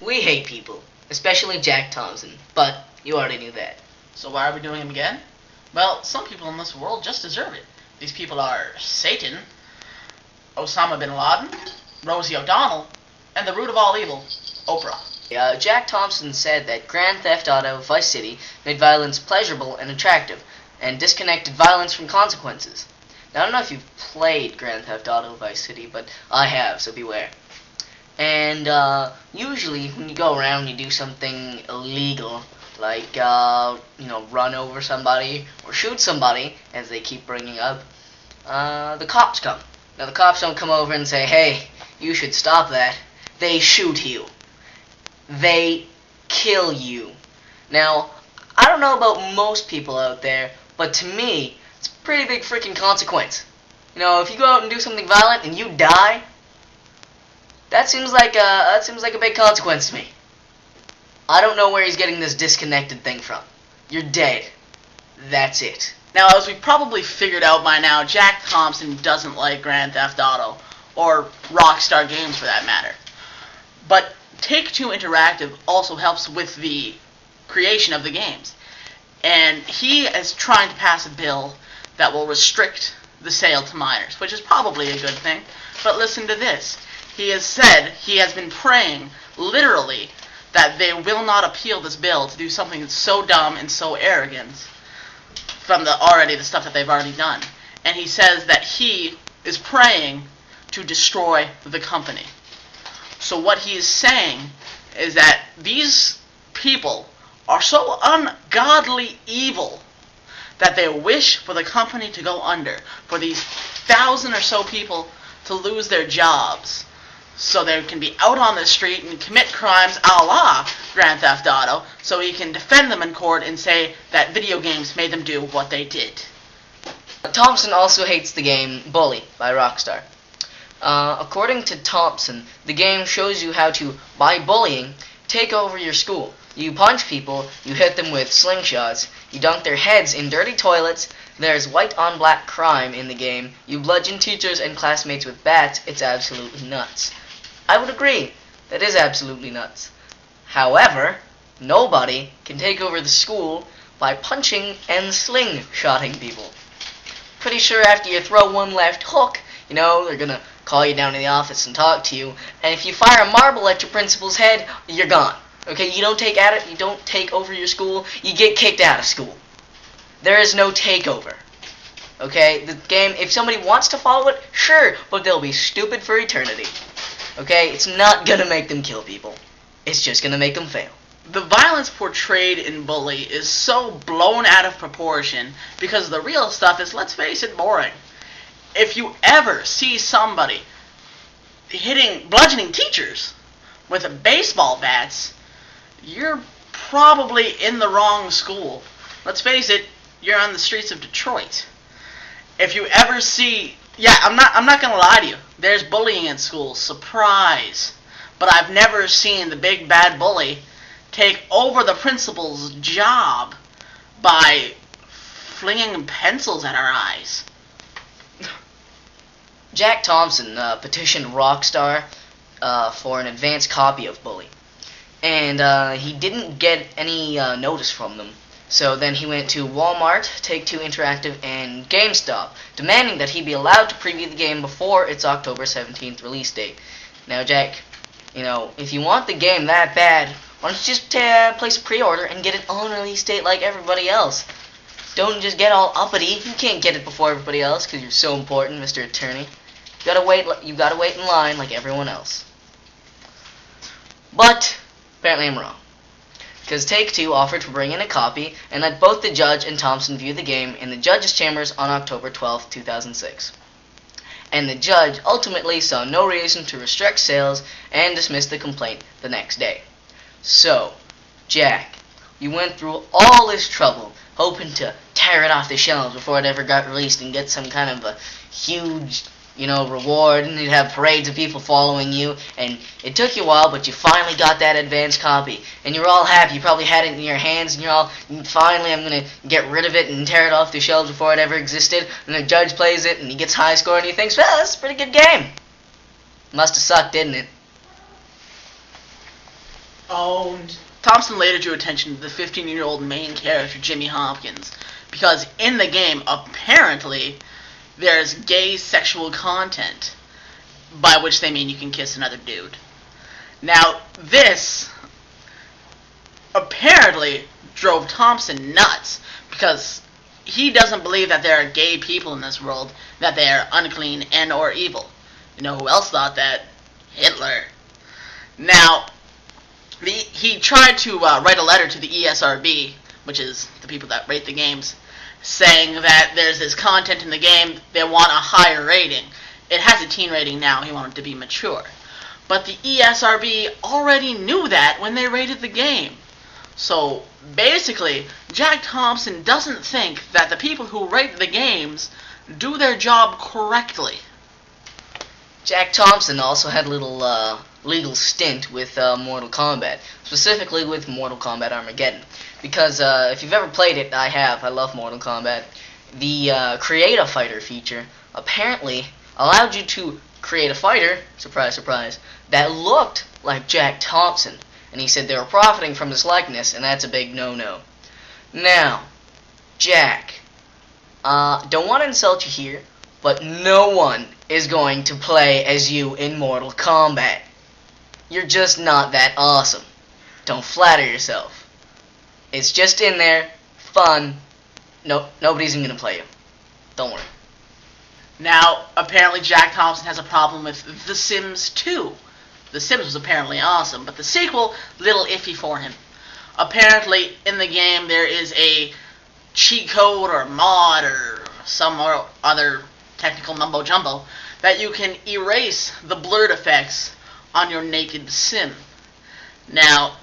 We hate people, especially Jack Thompson, but you already knew that. So why are we doing him again? Well, some people in this world just deserve it. These people are Satan, Osama bin Laden, Rosie O'Donnell, and the root of all evil, Oprah. Jack Thompson said that Grand Theft Auto Vice City made violence pleasurable and attractive, and disconnected violence from consequences. Now, I don't know if you've played Grand Theft Auto Vice City, but I have, so beware. And usually when you go around, you do something illegal, like run over somebody or shoot somebody, as they keep bringing up. The cops come. Now, the cops don't come over and say, "Hey, you should stop that." They shoot you. They kill you. Now, I don't know about most people out there, but to me, it's a pretty big freaking consequence. You know, if you go out and do something violent and you die, that seems like a big consequence to me. I don't know where he's getting this disconnected thing from. You're dead. That's it. Now, as we probably figured out by now, Jack Thompson doesn't like Grand Theft Auto, or Rockstar Games for that matter. But Take-Two Interactive also helps with the creation of the games. And he is trying to pass a bill that will restrict the sale to minors, which is probably a good thing. But listen to this. He has said he has been praying, literally, that they will not appeal this bill to do something that's so dumb and so arrogant from the stuff that they've already done. And he says that he is praying to destroy the company. So what he is saying is that these people are so ungodly evil that they wish for the company to go under, for these 1,000 or so people to lose their jobs, so they can be out on the street and commit crimes a la Grand Theft Auto, so he can defend them in court and say that video games made them do what they did. Thompson also hates the game Bully by Rockstar. According to Thompson, the game shows you how to, by bullying, take over your school. You punch people, you hit them with slingshots, you dunk their heads in dirty toilets, there's white-on-black crime in the game, you bludgeon teachers and classmates with bats. It's absolutely nuts. I would agree, that is absolutely nuts. However, nobody can take over the school by punching and slingshotting people. Pretty sure after you throw one left hook, they're gonna call you down to the office and talk to you, and if you fire a marble at your principal's head, you're gone. Okay, you don't take over your school, you get kicked out of school. There is no takeover. Okay, the game, if somebody wants to follow it, sure, but they'll be stupid for eternity. Okay, it's not gonna make them kill people. It's just gonna make them fail. The violence portrayed in Bully is so blown out of proportion because the real stuff is, let's face it, boring. If you ever see somebody bludgeoning teachers with baseball bats, you're probably in the wrong school. Let's face it, you're on the streets of Detroit. If you ever see, I'm not gonna lie to you, there's bullying in schools, surprise. But I've never seen the big bad bully take over the principal's job by flinging pencils at our eyes. Jack Thompson petitioned Rockstar for an advanced copy of Bully, and he didn't get any notice from them. So then he went to Walmart, Take-Two Interactive, and GameStop, demanding that he be allowed to preview the game before its October 17th release date. Now, Jack, if you want the game that bad, why don't you just place a pre-order and get it on release date like everybody else? Don't just get all uppity. You can't get it before everybody else because you're so important, Mr. Attorney. You gotta wait in line like everyone else. But apparently I'm wrong, because Take-Two offered to bring in a copy and let both the judge and Thompson view the game in the judge's chambers on October 12, 2006. And the judge ultimately saw no reason to restrict sales and dismissed the complaint the next day. So, Jack, you went through all this trouble hoping to tear it off the shelves before it ever got released and get some kind of a huge, reward, and you'd have parades of people following you, and it took you a while, but you finally got that advanced copy, and you're all happy. You probably had it in your hands, and finally I'm going to get rid of it and tear it off the shelves before it ever existed, and the judge plays it, and he gets high score, and he thinks, well, that's a pretty good game. Must have sucked, didn't it? Owned. Thompson later drew attention to the 15-year-old main character, Jimmy Hopkins, because in the game, apparently, there's gay sexual content, by which they mean you can kiss another dude. Now, this apparently drove Thompson nuts, because he doesn't believe that there are gay people in this world, that they are unclean and or evil. You know who else thought that? Hitler. Now, he tried to write a letter to the ESRB, which is the people that rate the games, saying that there's this content in the game, they want a higher rating. It has a teen rating now, he wanted it to be mature. But the ESRB already knew that when they rated the game. So, basically, Jack Thompson doesn't think that the people who rate the games do their job correctly. Jack Thompson also had a little legal stint with Mortal Kombat, specifically with Mortal Kombat Armageddon. Because if you've ever played it, I love Mortal Kombat, the Create a Fighter feature apparently allowed you to create a fighter, surprise, surprise, that looked like Jack Thompson. And he said they were profiting from his likeness, and that's a big no-no. Now, Jack, don't want to insult you here, but no one is going to play as you in Mortal Kombat. You're just not that awesome. Don't flatter yourself. It's just in there, fun. Nobody's even going to play you. Don't worry. Now, apparently Jack Thompson has a problem with The Sims 2. The Sims was apparently awesome, but the sequel, little iffy for him. Apparently, in the game, there is a cheat code or mod or some or other technical mumbo-jumbo that you can erase the blurred effects on your naked sim. Now,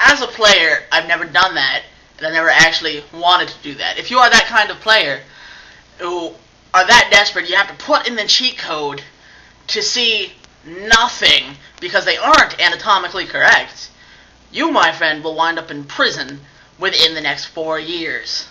as a player, I've never done that, and I've never actually wanted to do that. If you are that kind of player who are that desperate, you have to put in the cheat code to see nothing because they aren't anatomically correct, you, my friend, will wind up in prison within the next 4 years.